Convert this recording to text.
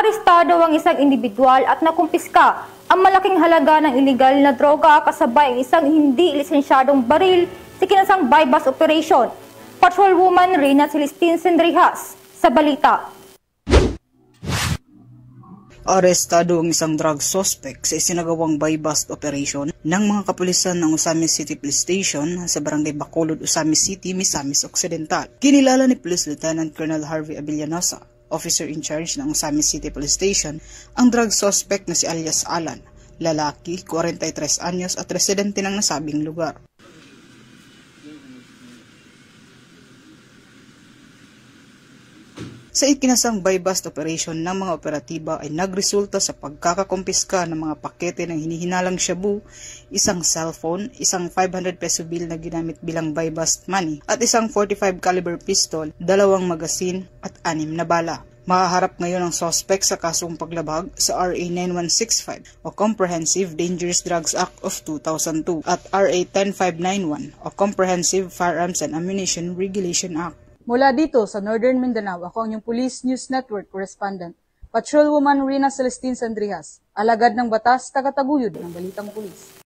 Naarestado ang isang individual at nakumpiska ang malaking halaga ng iligal na droga kasabay ang isang hindi lisensyadong baril sa kinasang bypass operation. Patrolwoman Rina Celestine Sendrihas sa balita. Arestado ang isang drug suspect sa isinagawang buy-bust operation ng mga kapulisan ng Osamis City Police Station sa Barangay Bacolod, Osamis City, Misamis Occidental. Kinilala ni Police Lieutenant Colonel Harvey Avellanosa, officer in charge ng Osamis City Police Station, ang drug suspect na si alias Alan, lalaki, 43 anyos at residente ng nasabing lugar. Sa ikinasang buy-bust operation ng mga operatiba ay nagresulta sa pagkakakumpiska ng mga pakete ng hinihinalang shabu, isang cellphone, isang 500 peso bill na ginamit bilang buy-bust money, at isang 45 caliber pistol, 2 magasin at 6 na bala. Mahaharap ngayon ang suspect sa kasong paglabag sa RA 9165 o Comprehensive Dangerous Drugs Act of 2002 at RA 10591 o Comprehensive Firearms and Ammunition Regulation Act. Mula dito sa Northern Mindanao, ako ang inyong Police News Network correspondent, Patrolwoman Rina Celestine Sendrihas, alagad ng batas, tagataguyod ng Balitang Pulis.